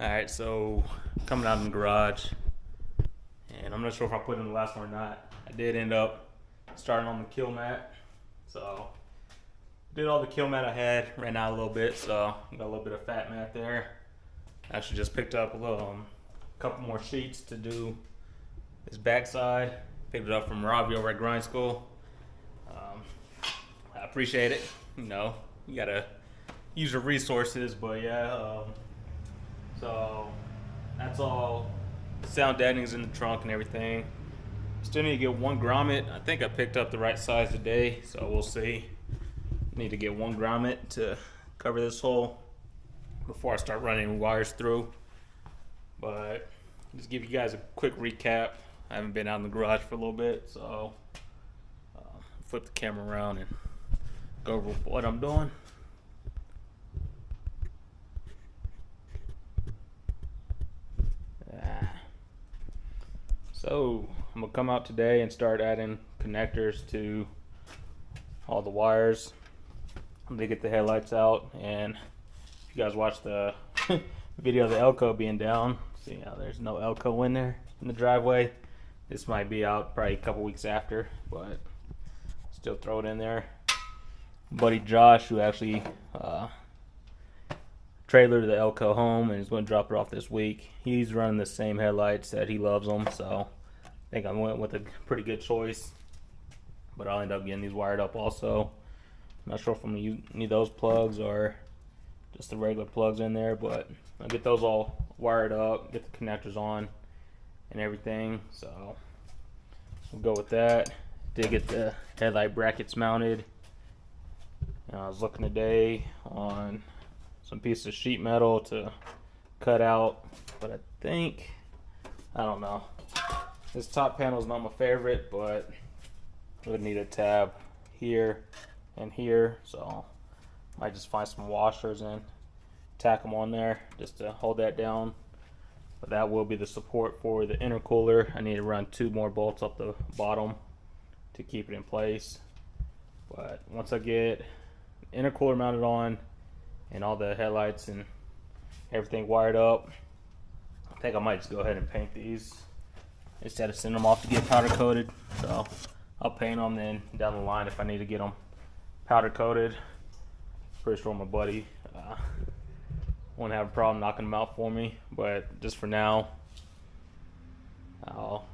Alright, so coming out in the garage, and I'm not sure if I put in the last one or not. I did end up starting on the kill mat, so did all the kill mat I had, ran out a little bit, so got a little bit of fat mat there. Actually just picked up a couple more sheets to do this backside. Picked it up from Robbie over at Grind School. I appreciate it. You gotta use your resources, but yeah. So that's all. Sound deadening's in the trunk and everything. Still need to get one grommet. I think I picked up the right size today, so we'll see. Need to get one grommet to cover this hole before I start running wires through. But just give you guys a quick recap. I haven't been out in the garage for a little bit, so flip the camera around and go over what I'm doing. So I'm gonna come out today and start adding connectors to all the wires. I'm gonna get the headlights out, and if you guys watch the video of the Elko being down, see how there's no Elko in there in the driveway. This might be out probably a couple weeks after, but still throw it in there. Buddy Josh, who actually trailered the Elko home and he's going to drop it off this week. He's running the same headlights, that he loves them, so I think I went with a pretty good choice. But I'll end up getting these wired up also. I'm not sure if I'm going to need those plugs or just the regular plugs in there, but I'll get those all wired up, get the connectors on and everything. So we'll go with that. Did get the headlight brackets mounted. I was looking today on some piece of sheet metal to cut out, but I don't know. This top panel is not my favorite, but I would need a tab here and here, so might just find some washers and tack them on there just to hold that down. But that will be the support for the intercooler. I need to run 2 more bolts up the bottom to keep it in place. But once I get the intercooler mounted on and all the headlights and everything wired up, I think I might just go ahead and paint these instead of sending them off to get powder coated. So I'll paint them, then down the line if I need to get them powder coated. Pretty sure my buddy won't have a problem knocking them out for me, but just for now, I'll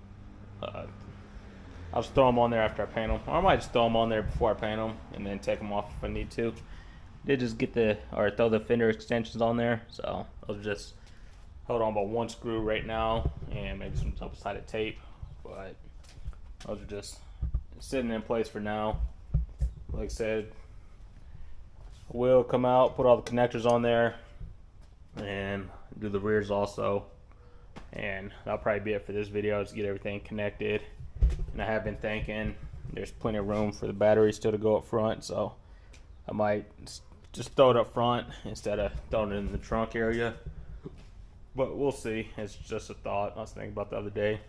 just throw them on there after I paint them, or I might just throw them on there before I paint them and then take them off if I need to. Did just get throw the fender extensions on there, so I'll just hold on by 1 screw right now and maybe some double-sided tape, but those are just sitting in place for now. Like I said, I will come out, put all the connectors on there, and do the rears also, and that'll probably be it for this video. Just get everything connected, and I have been thinking there's plenty of room for the battery still to go up front, so I might just throw it up front instead of throwing it in the trunk area, but we'll see. It's just a thought I was thinking about the other day.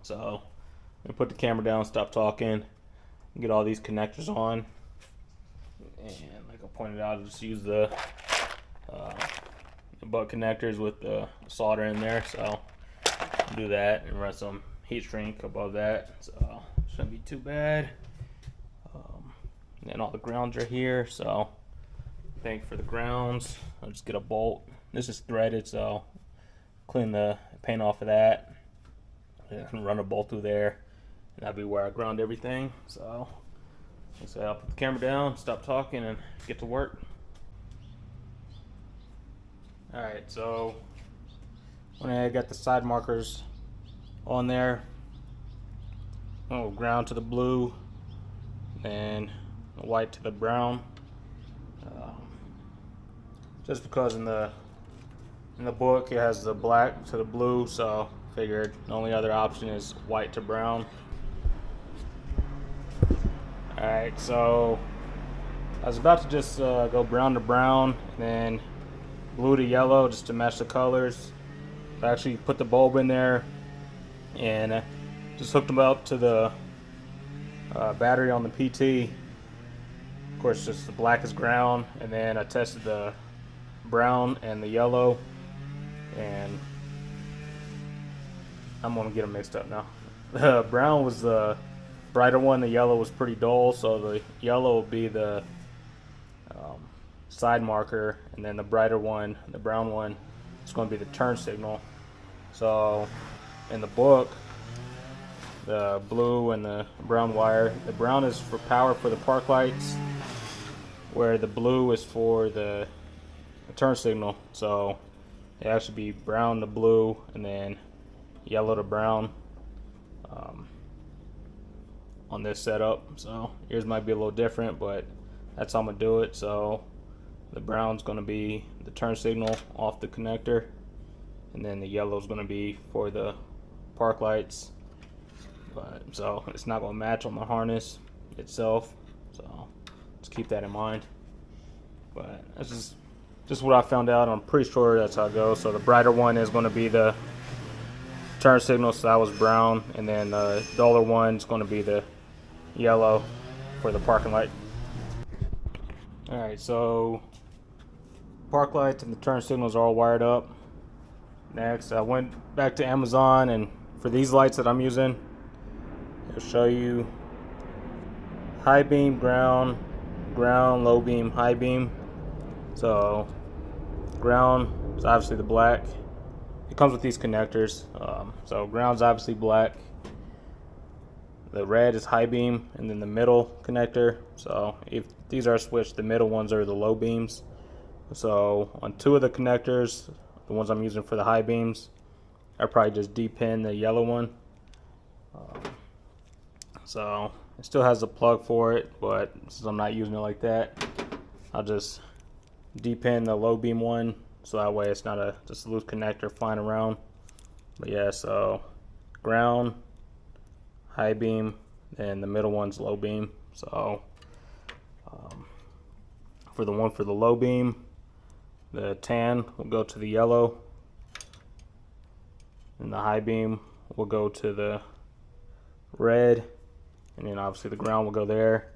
So I'm gonna put the camera down, stop talking, and get all these connectors on, and like I pointed out, I'll just use the butt connectors with the solder in there, so I'll do that and run some heat shrink above that, so shouldn't be too bad. And then all the grounds are here, so I think for the grounds I'll just get a bolt. This is threaded, so clean the paint off of that, and I can run a bolt through there, and that'll be where I ground everything. So I'll put the camera down, stop talking, and get to work. Alright, so when I got the side markers on there, I'll ground to the blue and the white to the brown. Just because in the book it has the black to the blue, so I figured the only other option is white to brown. Alright, so I was about to just go brown to brown and then blue to yellow just to match the colors. I actually put the bulb in there and just hooked them up to the battery on the PT. Of course, just the black is ground, and then I tested the brown and the yellow and I'm gonna get them mixed up now. The brown was the brighter one, the yellow was pretty dull, so the yellow will be the side marker, and then the brighter one, the brown one, is going to be the turn signal. So in the book, the blue and the brown wire, the brown is for power for the park lights, where the blue is for the turn signal. So it actually be brown to blue and then yellow to brown on this setup. So yours might be a little different, but that's how I'm gonna do it. So the brown's gonna be the turn signal off the connector, and then the yellow's gonna be for the park lights. But so it's not gonna match on the harness itself, so just keep that in mind. But that's just what I found out. I'm pretty sure that's how it goes. So the brighter one is going to be the turn signal, so that was brown, and then the duller one is going to be the yellow for the parking light. Alright, so park lights and the turn signals are all wired up. Next, I went back to Amazon, and for these lights that I'm using, I'll show you high beam, ground, low beam, high beam. So ground is obviously the black. It comes with these connectors. So ground's obviously black. The red is high beam, and then the middle connector. So if these are switched, the middle ones are the low beams. So on two of the connectors, the ones I'm using for the high beams, I probably just D-pin the yellow one. So it still has a plug for it, but since I'm not using it like that, I'll just D-pin the low beam one, so that way it's not just a loose connector flying around. But yeah, so ground, high beam, and the middle one's low beam. So for the one for the low beam, the tan will go to the yellow, and the high beam will go to the red, and then obviously the ground will go there.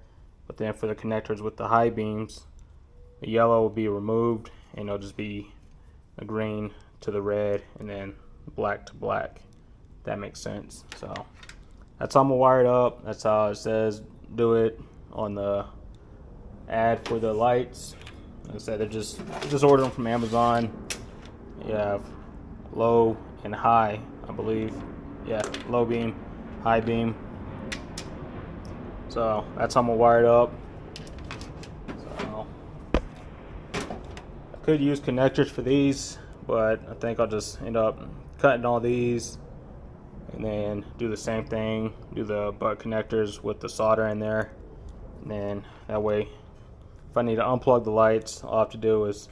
But then for the connectors with the high beams, the yellow will be removed, and it'll just be a green to the red, and then black to black. If that makes sense. So that's how I'm gonna wire it up. That's how it says do it on the ad for the lights. Like I said, they're just order them from Amazon. You have low and high, I believe. Yeah, low beam, high beam. So that's how I'm gonna wire it up. So I could use connectors for these, but I think I'll just end up cutting all these and then do the same thing, do the butt connectors with the solder in there, and then that way if I need to unplug the lights, all I have to do is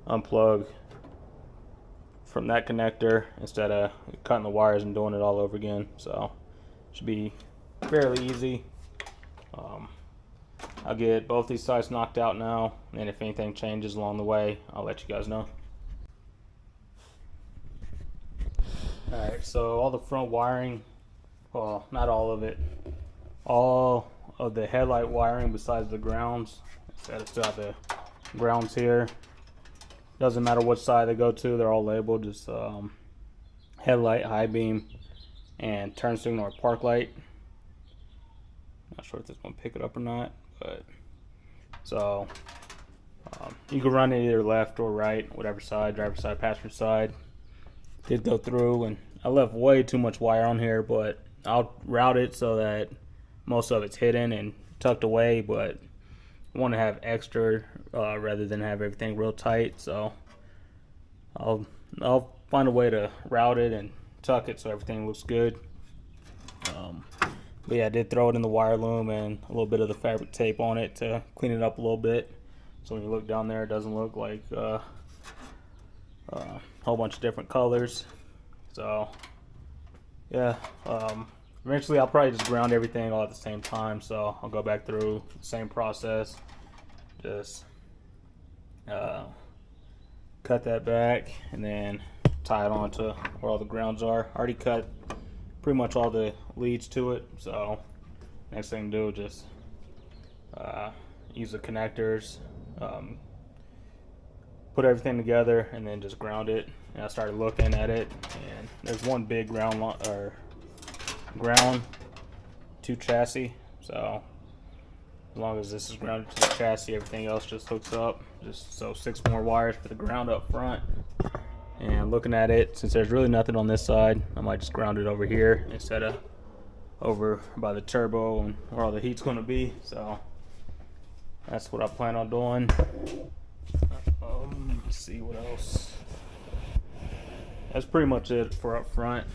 unplug from that connector instead of cutting the wires and doing it all over again. So it should be fairly easy. I'll get both these sides knocked out now, and if anything changes along the way, I'll let you guys know. Alright, so all the front wiring, well, not all of it, all of the headlight wiring besides the grounds, I still have the grounds here. Doesn't matter which side they go to, they're all labeled, just headlight, high beam, and turn signal or park light. Not sure if this one pick it up or not, but so you can run it either left or right, whatever side, driver side, passenger side. Did go through, and I left way too much wire on here, but I'll route it so that most of it's hidden and tucked away, but I want to have extra rather than have everything real tight. So I'll find a way to route it and tuck it so everything looks good. But yeah, I did throw it in the wire loom and a little bit of the fabric tape on it to clean it up a little bit, so when you look down there it doesn't look like a whole bunch of different colors. So yeah, eventually I'll probably just ground everything all at the same time, so I'll go back through the same process, just cut that back and then tie it on to where all the grounds are. I already cut pretty much all the leads to it, so next thing to do is just use the connectors, put everything together, and then just ground it, and I started looking at it, and there's one big ground to chassis. So as long as this is grounded to the chassis, everything else just hooks up. Just so 6 more wires for the ground up front. And looking at it, since there's really nothing on this side, I might just ground it over here instead of over by the turbo and where all the heat's going to be. So that's what I plan on doing. Let's see what else. That's pretty much it for up front.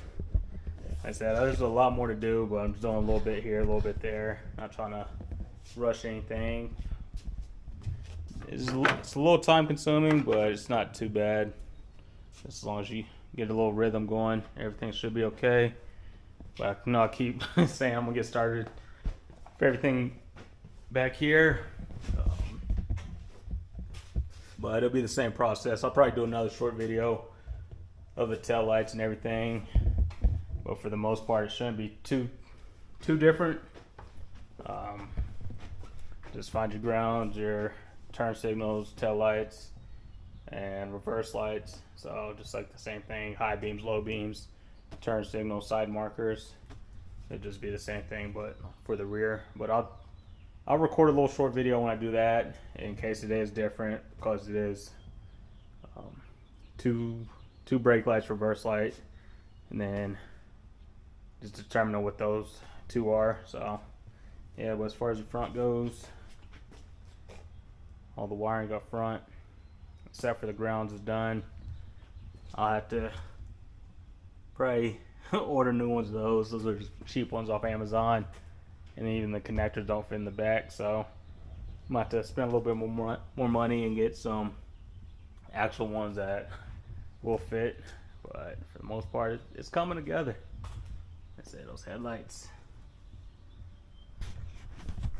Like I said, there's a lot more to do, but I'm just doing a little bit here, a little bit there. Not trying to rush anything. It's a little time consuming, but it's not too bad. As long as you get a little rhythm going, everything should be okay. But I keep saying I'm gonna get started for everything back here. But it'll be the same process. I'll probably do another short video of the tail lights and everything. But for the most part, it shouldn't be too different. Just find your grounds, your turn signals, tail lights, and reverse lights. So just like the same thing, high beams, low beams, turn signals, side markers. It'd just be the same thing, but for the rear. But I'll record a little short video when I do that, in case it is different, because it is two brake lights, reverse light, and then just determining what those 2 are. So yeah, but as far as the front goes, all the wiring up front, except for the grounds, is done. I'll have to probably order new ones of those. Those are just cheap ones off Amazon. And even the connectors don't fit in the back, so I'm going to have to spend a little bit more money and get some actual ones that will fit. But for the most part, it's coming together. Let's say those headlights.